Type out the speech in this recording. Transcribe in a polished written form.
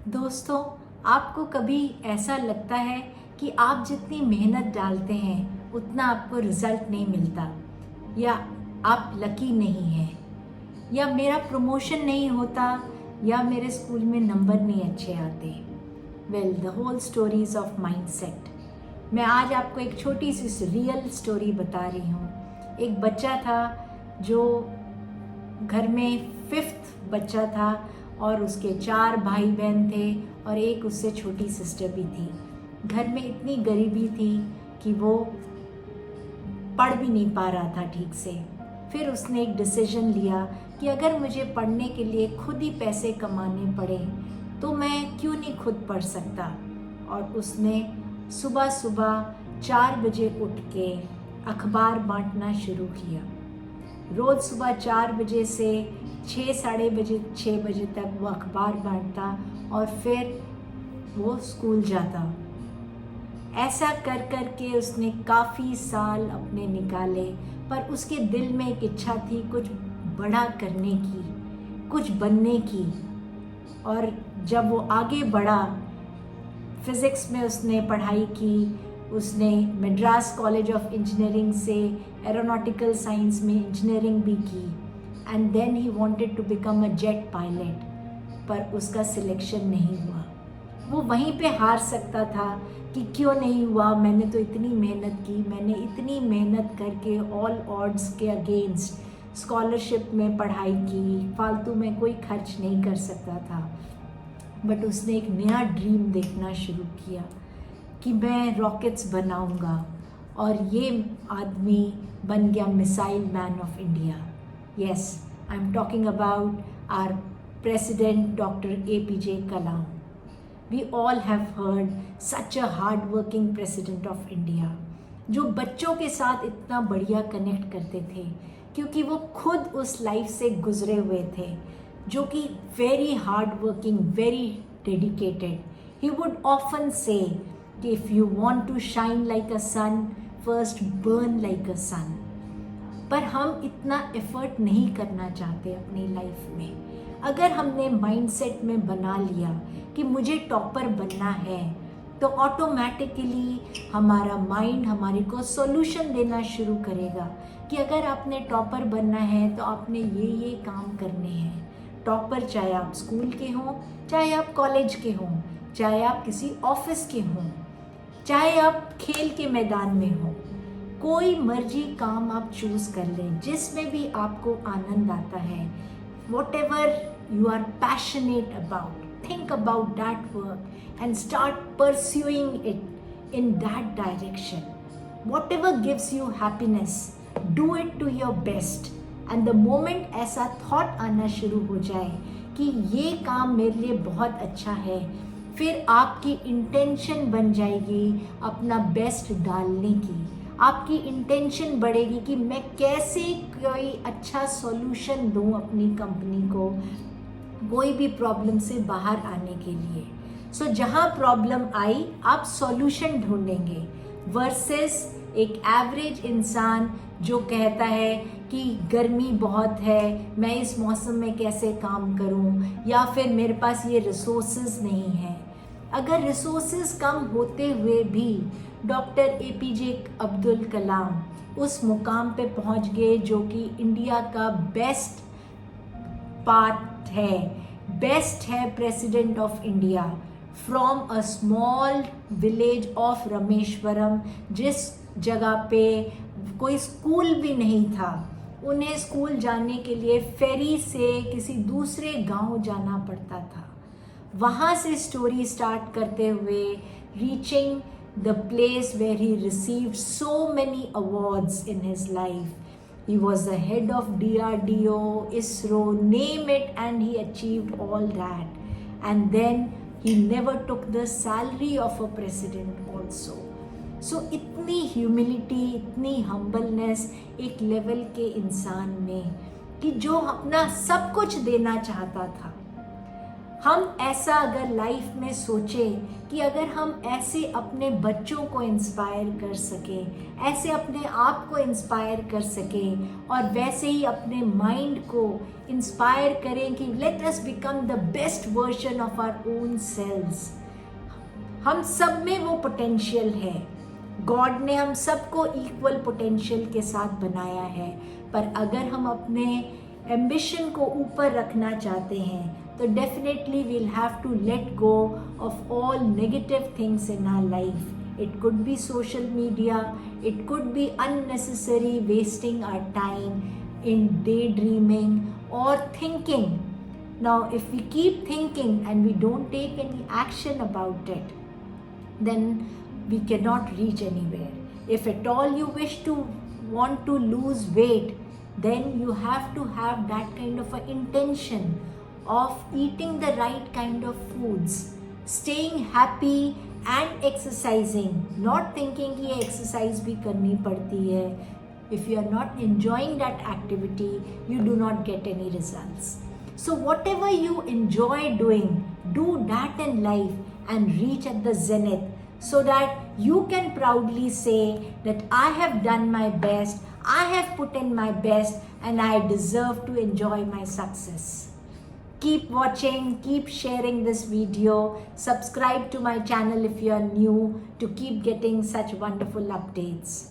दोस्तों, आपको कभी ऐसा लगता है कि आप जितनी मेहनत डालते हैं उतना आपको रिजल्ट नहीं मिलता, या आप लकी नहीं हैं, या मेरा प्रमोशन नहीं होता, या मेरे स्कूल में नंबर नहीं अच्छे आते। Well, the whole stories of mindset. मैं आज आपको एक छोटी सी रियल स्टोरी बता रही हूँ। एक बच्चा था जो घर में फिफ्थ बच्चा था और उसके 4 भाई बहन थे और एक उससे छोटी सिस्टर भी थी। घर में इतनी गरीबी थी कि वो पढ़ भी नहीं पा रहा था ठीक से। फिर उसने एक डिसीजन लिया कि अगर मुझे पढ़ने के लिए खुद ही पैसे कमाने पड़े तो मैं क्यों नहीं खुद पढ़ सकता। और उसने सुबह सुबह 4 बजे उठ के अखबार बांटना शुरू किया। रोज़ सुबह 4 बजे से 6 बजे तक वो अखबार बांटता और फिर वो स्कूल जाता। ऐसा कर कर के उसने काफ़ी साल अपने निकाले, पर उसके दिल में एक इच्छा थी कुछ बड़ा करने की, कुछ बनने की। और जब वो आगे बढ़ा, फिज़िक्स में उसने पढ़ाई की, उसने मद्रास कॉलेज ऑफ इंजीनियरिंग से एरोनॉटिकल साइंस में इंजीनियरिंग भी की, and then he wanted to become a jet pilot, पर उसका सिलेक्शन नहीं हुआ। वो वहीं पे हार सकता था कि क्यों नहीं हुआ, मैंने तो इतनी मेहनत की, मैंने इतनी मेहनत करके ऑल ऑड्स के अगेंस्ट स्कॉलरशिप में पढ़ाई की, फालतू में कोई खर्च नहीं कर सकता था। बट उसने एक नया ड्रीम देखना शुरू किया कि मैं रॉकेट्स बनाऊंगा, और ये आदमी बन गया missile man of India. Yes, I am talking about our president doctor APJ Kalam. We all have heard such a hard working president of India, जो बच्चों के साथ इतना बढ़िया कनेक्ट करते थे क्योंकि वो खुद उस लाइफ से गुजरे हुए थे, जो कि very hard working, very dedicated. He would often से कि if you want to shine like a sun, first burn like a sun। पर हम इतना एफर्ट नहीं करना चाहते अपनी लाइफ में। अगर हमने माइंडसेट में बना लिया कि मुझे टॉपर बनना है, तो ऑटोमेटिकली हमारा माइंड हमारे को सॉल्यूशन देना शुरू करेगा कि अगर आपने टॉपर बनना है तो आपने ये काम करने हैं। टॉपर चाहे आप स्कूल के हों, चाहे आप कॉलेज के हों, चाहे आप किसी ऑफिस के हों, चाहे आप खेल के मैदान में हो, कोई मर्जी काम आप चूज कर लें जिसमें भी आपको आनंद आता है। Whatever you are passionate about, think about that work and start pursuing it in that direction. Whatever gives you happiness, do it to your best. And the moment ऐसा thought आना शुरू हो जाए कि ये काम मेरे लिए बहुत अच्छा है, फिर आपकी इंटेंशन बन जाएगी अपना बेस्ट डालने की। आपकी इंटेंशन बढ़ेगी कि मैं कैसे कोई अच्छा सॉल्यूशन दूं अपनी कंपनी को, कोई भी प्रॉब्लम से बाहर आने के लिए। सो जहां प्रॉब्लम आई, आप सॉल्यूशन ढूंढेंगे, वर्सेस एक एवरेज इंसान जो कहता है कि गर्मी बहुत है, मैं इस मौसम में कैसे काम करूं, या फिर मेरे पास ये रिसोर्सेज नहीं है। अगर रिसोर्सेज कम होते हुए भी डॉक्टर APJ अब्दुल कलाम उस मुकाम पे पहुंच गए जो कि इंडिया का बेस्ट पार्ट है, बेस्ट है president of India, from a small village of Rameswaram, जिस जगह पे कोई स्कूल भी नहीं था। उन्हें स्कूल जाने के लिए फेरी से किसी दूसरे गांव जाना पड़ता था। वहाँ से स्टोरी स्टार्ट करते हुए reaching the place where he received so many awards in his life. He was the head of DRDO, ISRO, name it, and he achieved all that. And then he never took the salary of a president also. So इतनी humility, इतनी humbleness एक level के इंसान में कि जो अपना सब कुछ देना चाहता था, हम ऐसा अगर लाइफ में सोचें कि अगर हम ऐसे अपने बच्चों को इंस्पायर कर सकें, ऐसे अपने आप को इंस्पायर कर सकें और वैसे ही अपने माइंड को इंस्पायर करें कि let us become the best version of our own selves. हम सब में वो पोटेंशियल है। गॉड ने हम सबको इक्वल पोटेंशियल के साथ बनाया है, पर अगर हम अपने एम्बिशन को ऊपर रखना चाहते हैं तो definitely we'll have to let go of all negative things in our life. It could be social media, it could be unnecessary wasting our time in daydreaming or thinking. Now, if we keep thinking and we don't take any action about it, then we cannot reach anywhere. If at all you want to lose weight, then you have to have that kind of an intention of eating the right kind of foods, staying happy and exercising, not thinking कि ये exercise भी करनी पड़ती है. If you are not enjoying that activity, you do not get any results. So whatever you enjoy doing, do that in life and reach at the zenith so that you can proudly say that I have done my best, I have put in my best and I deserve to enjoy my success. Keep watching, keep sharing this video, subscribe to my channel if you are new to keep getting such wonderful updates.